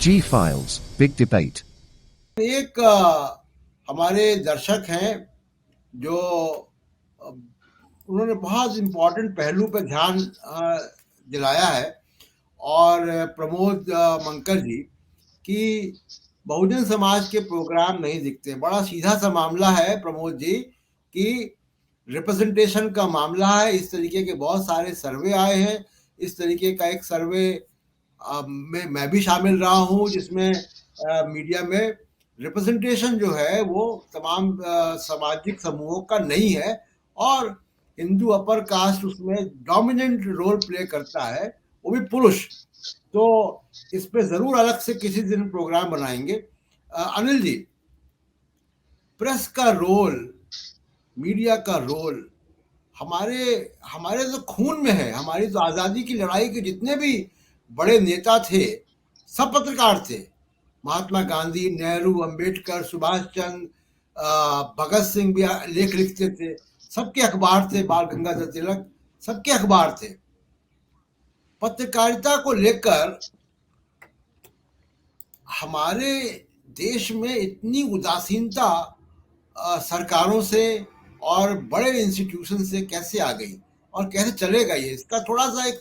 G Files, Big Debate. एक हमारे दर्शक हैं जो उन्होंने बहुत इम्पोर्टेंट पहलू पर ध्यान दिलाया है और प्रमोद मंकर जी कि बहुजन समाज के प्रोग्राम नहीं दिखते। बड़ा सीधा सा मामला है प्रमोद जी कि रिप्रेजेंटेशन का मामला है। इस तरीके के बहुत सारे सर्वे आए हैं। इस तरीके का एक सर्वे में मैं भी शामिल रहा हूँ जिसमें मीडिया में रिप्रेजेंटेशन जो है वो तमाम सामाजिक समूहों का नहीं है और हिंदू अपर कास्ट उसमें डोमिनेंट रोल प्ले करता है, वो भी पुरुष। तो इस पे जरूर अलग से किसी दिन प्रोग्राम बनाएंगे। अनिल जी, प्रेस का रोल, मीडिया का रोल हमारे हमारे तो खून में है। हमारी तो आज़ादी की लड़ाई के जितने भी बड़े नेता थे सब पत्रकार थे। महात्मा गांधी, नेहरू, अंबेडकर, सुभाष चंद्र, भगत सिंह भी लेख लिखते थे। सबके अखबार थे, बाल गंगाधर तिलक, सबके अखबार थे। पत्रकारिता को लेकर हमारे देश में इतनी उदासीनता सरकारों से और बड़े इंस्टीट्यूशन से कैसे आ गई और कैसे चलेगा ये, इसका थोड़ा सा एक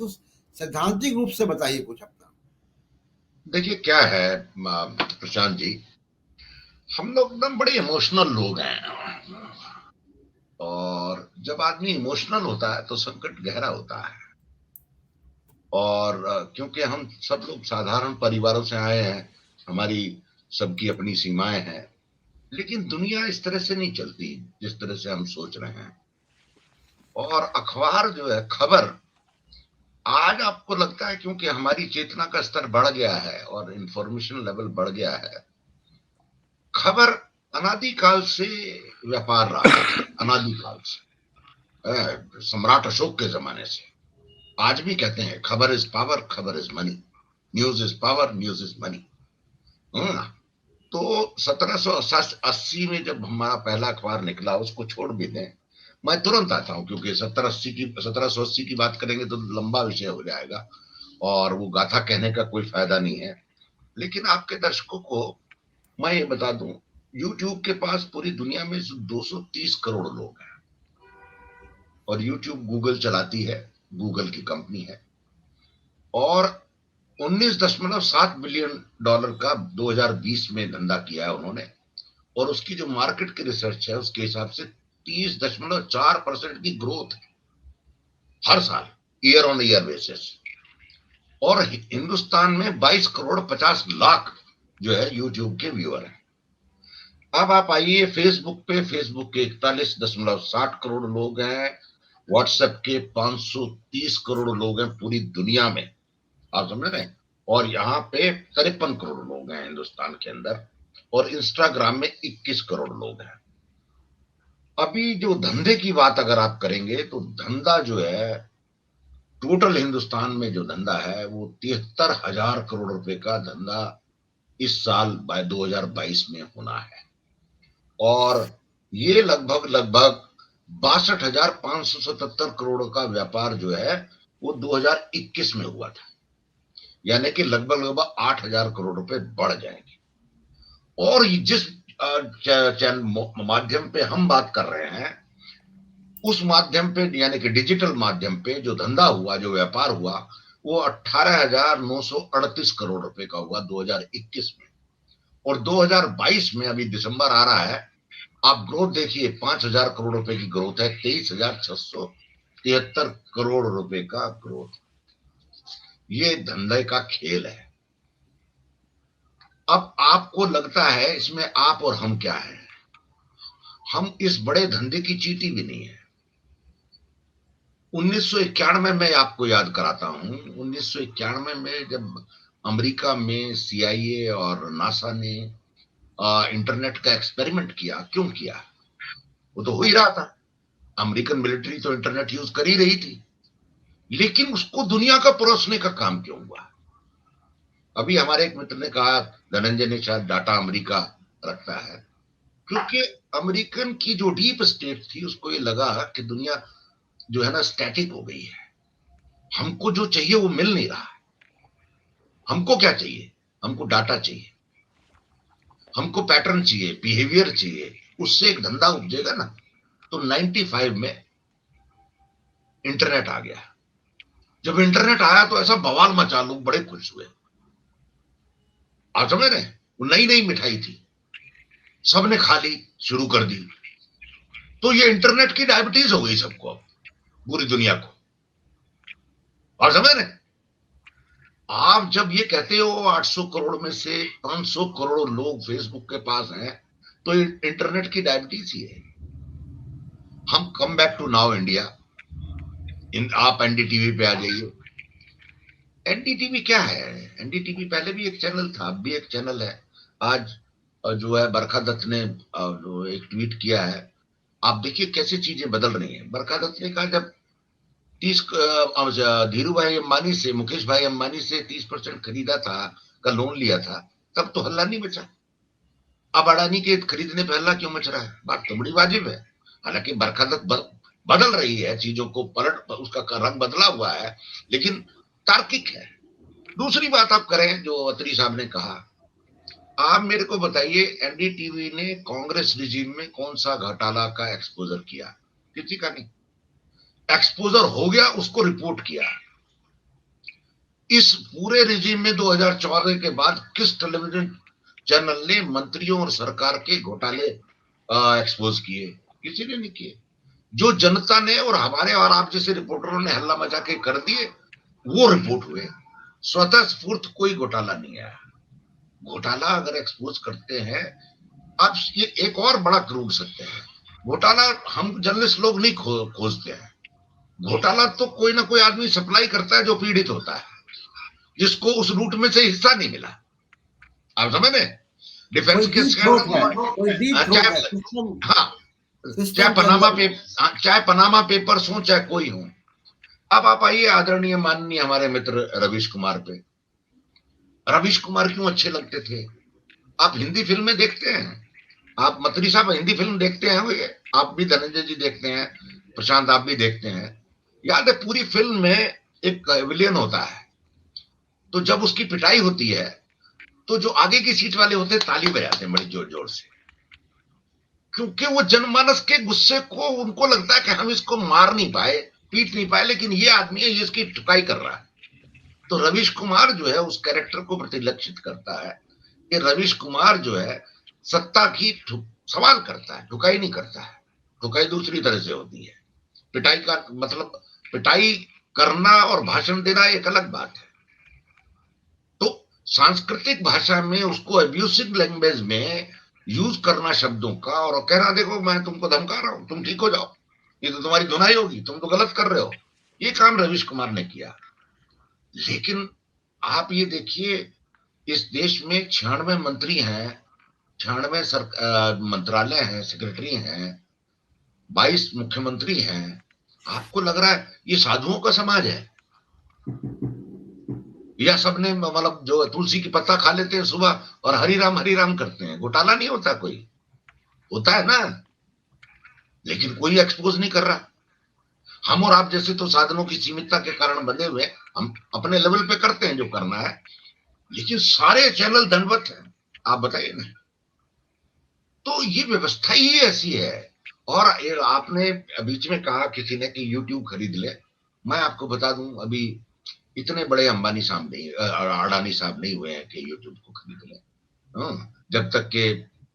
सैद्धांतिक रूप से बताइए कुछ अपना। देखिए क्या है प्रशांत जी, हम लोग एकदम बड़े इमोशनल लोग हैं और जब आदमी इमोशनल होता है तो संकट गहरा होता है। और क्योंकि हम सब लोग साधारण परिवारों से आए हैं, हमारी सबकी अपनी सीमाएं हैं, लेकिन दुनिया इस तरह से नहीं चलती जिस तरह से हम सोच रहे हैं। और अखबार जो है, खबर, आज आपको लगता है क्योंकि हमारी चेतना का स्तर बढ़ गया है और इंफॉर्मेशन लेवल बढ़ गया है, खबर अनादिकाल से व्यापार रहा है, अनादिकाल से, सम्राट अशोक के जमाने से। आज भी कहते हैं खबर इज पावर, खबर is money, news is power, news is money. तो 1780 में जब हमारा पहला अखबार निकला, उसको छोड़ भी दें, मैं तुरंत आता हूं क्योंकि 1780 की बात करेंगे तो लंबा विषय हो जाएगा और वो गाथा कहने का कोई फायदा नहीं है। लेकिन आपके दर्शकों को मैं ये बता दूं, यूट्यूब के पास पूरी दुनिया में 230 करोड़ लोग हैं और यूट्यूब गूगल चलाती है, गूगल की कंपनी है, और 19.7 बिलियन डॉलर का 2020 में धंधा किया है उन्होंने। और उसकी जो मार्केट की रिसर्च है उसके हिसाब से 30.4% की ग्रोथ है हर साल, ईयर ऑन ईयर बेसिस। और हिंदुस्तान में 22 करोड़ 50 लाख जो है यूट्यूब के व्यूअर हैं। अब आप आइए फेसबुक पे, फेसबुक के 41.60 करोड़ लोग हैं, व्हाट्सएप के 530 करोड़ लोग हैं पूरी दुनिया में, आप समझ रहे हैं, और यहाँ पे 53 करोड़ लोग हैं हिंदुस्तान के अंदर, और इंस्टाग्राम में 21 करोड़ लोग हैं। अभी जो धंधे की बात अगर आप करेंगे तो धंधा जो है, टोटल हिंदुस्तान में जो धंधा है वो 73,000 करोड़ रुपए का धंधा इस साल 2022 में होना है। और ये लगभग 62,577 करोड़ का व्यापार जो है वो 2021 में हुआ था, यानी कि लगभग 8,000 करोड़ रुपए बढ़ जाएंगे। और जिस माध्यम पे हम बात कर रहे हैं, उस माध्यम पे यानी कि डिजिटल माध्यम पे जो धंधा हुआ, जो व्यापार हुआ, वो 18,938 करोड़ रुपए का हुआ 2021 में। और 2022 में अभी दिसंबर आ रहा है, आप ग्रोथ देखिए, 5,000 करोड़ रुपए की ग्रोथ है, 23,673 करोड़ रुपए का ग्रोथ। ये धंधे का खेल है। अब आपको लगता है इसमें आप और हम क्या है? हम इस बड़े धंधे की चींटी भी नहीं है। 1991 में आपको याद कराता हूं, 1991 में जब अमेरिका में CIA और नासा ने इंटरनेट का एक्सपेरिमेंट किया, क्यों किया? वो तो हो ही रहा था, अमेरिकन मिलिट्री तो इंटरनेट यूज कर ही रही थी, लेकिन उसको दुनिया का परोसने का काम क्यों हुआ? अभी हमारे एक मित्र ने कहा, धनंजय ने, शायद डाटा अमेरिका रखता है, क्योंकि अमेरिकन की जो डीप स्टेट थी उसको ये लगा कि दुनिया जो है ना स्टैटिक हो गई है, हमको जो चाहिए वो मिल नहीं रहा है। हमको क्या चाहिए? हमको डाटा चाहिए, हमको पैटर्न चाहिए, बिहेवियर चाहिए, उससे एक धंधा उपजेगा ना। तो 95 में इंटरनेट आ गया। जब इंटरनेट आया तो ऐसा बवाल मचा, लोग बड़े खुश हुए। आप समझ रहे हैं, वो नई नई मिठाई थी, सबने खा ली, शुरू कर दी। तो ये इंटरनेट की डायबिटीज हो गई सबको, अब पूरी दुनिया को। और समझ रहे हैं, आप जब ये कहते हो 800 करोड़ में से 500 करोड़ लोग फेसबुक के पास हैं, तो इंटरनेट की डायबिटीज ही है। हम come back to now India, आप एनडीटीवी पे आ जाइए। एनडीटीवी क्या है? एनडीटीवी पहले भी एक चैनल था, अब भी एक चैनल है। आज जो है बरखा दत्त ने जो एक ट्वीट किया है, आप देखिए कैसे चीजें बदल रही हैं। बरखा दत्त ने कहा जब 30 धीरू भाई अंबानी से, मुकेश भाई अंबानी से 30% खरीदा था, का लोन लिया था, तब तो हल्ला नहीं मचा। अब अडानी के खरीदने पे हल्ला क्यों मच रहा है? बात तो बड़ी वाजिब है। हालांकि बरखा दत्त बदल रही है, चीजों को पलट, उसका रंग बदला हुआ है, लेकिन तार्किक है। दूसरी बात आप करें जो अत्री साहब ने कहा, आप मेरे को बताइए एनडीटीवी ने कांग्रेस रिजीम में कौन सा घोटाला का एक्सपोजर किया? किसी का नहीं। एक्सपोजर हो गया, उसको रिपोर्ट किया। इस पूरे रिजीम में 2014 के बाद किस टेलीविजन चैनल ने मंत्रियों और सरकार के घोटाले एक्सपोज किए? किसी ने नहीं किए। जो जनता ने और हमारे और आप जैसे रिपोर्टरों ने हल्ला मचा के कर दिए, वो रिपोर्ट हुए। स्वतः स्फूर्त कोई घोटाला नहीं आया। घोटाला अगर एक्सपोज करते हैं, आप ये एक और बड़ा क्रूर सत्य है, घोटाला हम जर्नलिस्ट लोग नहीं खोजते हैं। घोटाला तो कोई ना कोई आदमी सप्लाई करता है जो पीड़ित होता है, जिसको उस रूट में से हिस्सा नहीं मिला। आप समझ रहे? डिफेंस के चाहे पनामा पेपर्स हो, चाहे कोई हो। अब आप आइए आदरणीय माननीय हमारे मित्र रवीश कुमार पे। रवीश कुमार क्यों अच्छे लगते थे? आप हिंदी फिल्में देखते हैं, आप मंत्री साहब हिंदी फिल्म देखते हैं, आप भी धनंजय जी देखते हैं, प्रशांत आप भी देखते हैं। याद है पूरी फिल्म में एक विलेन होता है, तो जब उसकी पिटाई होती है तो जो आगे की सीट वाले होते हैं ताली बजाते हैं बड़ी जोर जोर से, क्योंकि वो जनमानस के गुस्से को, उनको लगता है कि हम इसको मार नहीं पाए, पीट नहीं पाए, लेकिन ये आदमी है, ये इसकी ठुकाई कर रहा है। तो रवीश कुमार जो है उस कैरेक्टर को प्रतिलक्षित करता है कि रवीश कुमार जो है सत्ता की सवाल करता है, ठुकाई नहीं करता है। ठुकाई दूसरी तरह से होती है। पिटाई का मतलब, पिटाई करना और भाषण देना एक अलग बात है। तो सांस्कृतिक भाषा में उसको अब्यूसिव लैंग्वेज में यूज करना शब्दों का, और कहना देखो मैं तुमको धमका रहा हूं, तुम ठीक हो जाओ, ये तो तुम्हारी धुनाई होगी, तुम तो गलत कर रहे हो, ये काम रवीश कुमार ने किया। लेकिन आप ये देखिए, इस देश में 96 मंत्री हैं, 96 मंत्रालय हैं, सेक्रेटरी हैं, 22 मुख्यमंत्री हैं। आपको लग रहा है ये साधुओं का समाज है, या सबने मतलब जो तुलसी की पत्ता खा लेते हैं सुबह और हरि राम करते हैं? घोटाला नहीं होता, कोई होता है ना, लेकिन कोई एक्सपोज नहीं कर रहा। हम और आप जैसे तो साधनों की सीमितता के कारण बंधे हुए, हम अपने लेवल पे करते हैं जो करना है, लेकिन सारे चैनल दंडवत हैं। आप बताइए ना। तो ये व्यवस्था ही ऐसी है। और आपने बीच में कहा किसी ने कि यूट्यूब खरीद ले। मैं आपको बता दूं, अभी इतने बड़े अंबानी साहब नहीं, अडानी साहब नहीं हुए हैं कि यूट्यूब को खरीद ले। जब तक के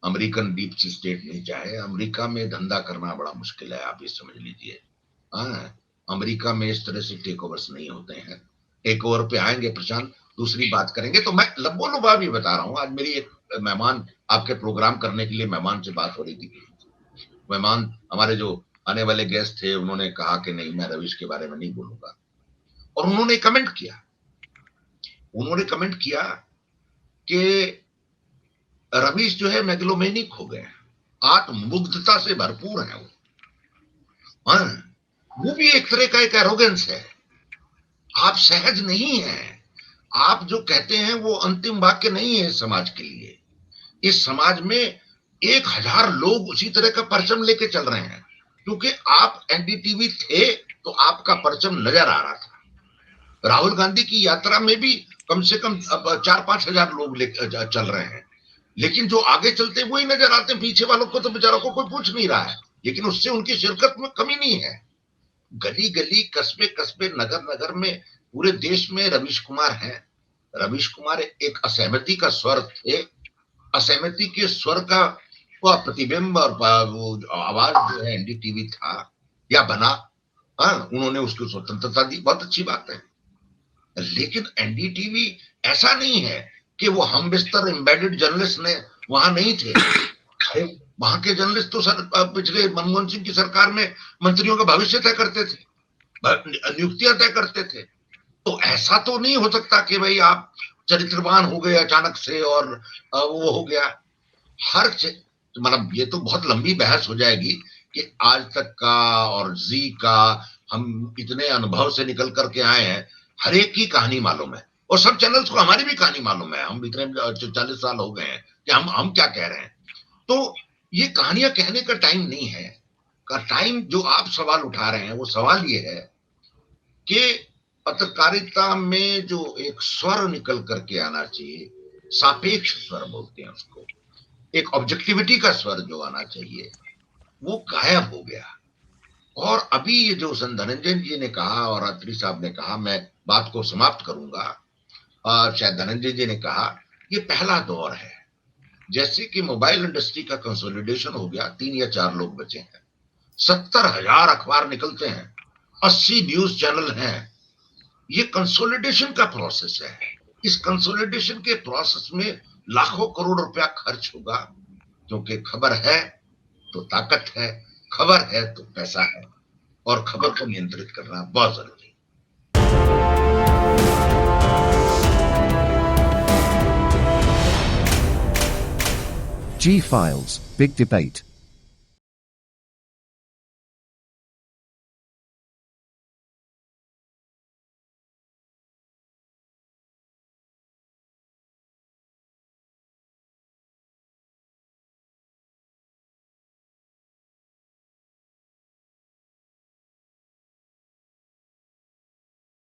अमेरिकन डीप स्टेट नहीं चाहे। अमेरिका में धंधा करना बड़ा मुश्किल है, आप ये समझ लीजिए। अमेरिका में इस तरह से टेक ओवर्स नहीं होते हैं। टेक ओवर पे आएंगे प्रशांत, दूसरी बात करेंगे। तो मैं लंबो लुबा भी बता रहा हूँ। आज मेरी एक मेहमान, आपके प्रोग्राम करने के लिए मेहमान से बात हो रही थी। मेहमान हमारे जो आने वाले गेस्ट थे, उन्होंने कहा कि नहीं मैं रवीश के बारे में नहीं बोलूंगा, और उन्होंने कमेंट किया कि रवीश जो है मेगलोमेनिक हो गए, आत्ममुग्धता से भरपूर है वो भी एक तरह का एक एरोगेंस है। आप सहज नहीं हैं। आप जो कहते हैं वो अंतिम वाक्य नहीं है समाज के लिए। इस समाज में 1000 लोग उसी तरह का परचम लेके चल रहे हैं, क्योंकि आप एनडीटीवी थे तो आपका परचम नजर आ रहा था। राहुल गांधी की यात्रा में भी कम से कम 4-5 हजार लोग चल रहे हैं, लेकिन जो आगे चलते वही नजर आते हैं, पीछे वालों को तो बेचारों को कोई पूछ नहीं रहा है, लेकिन उससे उनकी शिरकत में कमी नहीं है। गली गली, कस्बे कस्बे, नगर नगर में, पूरे देश में रवीश कुमार हैं। रवीश कुमार एक असहमति का स्वर थे, असहमति के स्वर का प्रतिबिंब और आवाज जो है एनडीटीवी था या बना। उन्होंने उसको स्वतंत्रता दी, बहुत अच्छी बात है, लेकिन एनडीटीवी ऐसा नहीं है कि वो हम बिस्तर एम्बेडेड जर्नलिस्ट ने वहां नहीं थे। वहां के जर्नलिस्ट तो पिछले मनमोहन सिंह की सरकार में मंत्रियों का भविष्य तय करते थे, नियुक्तियां तय करते थे। तो ऐसा तो नहीं हो सकता कि भाई आप चरित्रवान हो गए अचानक से और वो हो गया। हर मतलब ये तो बहुत लंबी बहस हो जाएगी कि आज तक का और जी का हम इतने अनुभव से निकल करके आए हैं, हर एक की कहानी मालूम है, और सब चैनल्स को हमारी भी कहानी मालूम है। हम इतने 40 साल हो गए हैं कि हम क्या कह रहे हैं। तो ये कहानियां कहने का टाइम नहीं है। का टाइम जो आप सवाल उठा रहे हैं वो सवाल ये है कि पत्रकारिता में जो एक स्वर निकल करके आना चाहिए, सापेक्ष स्वर बोलते हैं उसको, एक ऑब्जेक्टिविटी का स्वर जो आना चाहिए, वो गायब हो गया। और अभी ये जो धनंजय जी ने कहा और अत्री साहब ने कहा, मैं बात को समाप्त करूंगा। शायद धनंजय जी ने कहा ये पहला दौर है, जैसे कि मोबाइल इंडस्ट्री का कंसोलिडेशन हो गया, 3 या 4 लोग बचे हैं, 70,000 अखबार निकलते हैं, 80 न्यूज चैनल हैं। ये कंसोलिडेशन का प्रोसेस है। इस कंसोलिडेशन के प्रोसेस में लाखों करोड़ रुपया खर्च होगा, क्योंकि खबर है तो ताकत है, खबर है तो पैसा है, और खबर को नियंत्रित करना बहुत जरूरी है। G Files, Big Debate.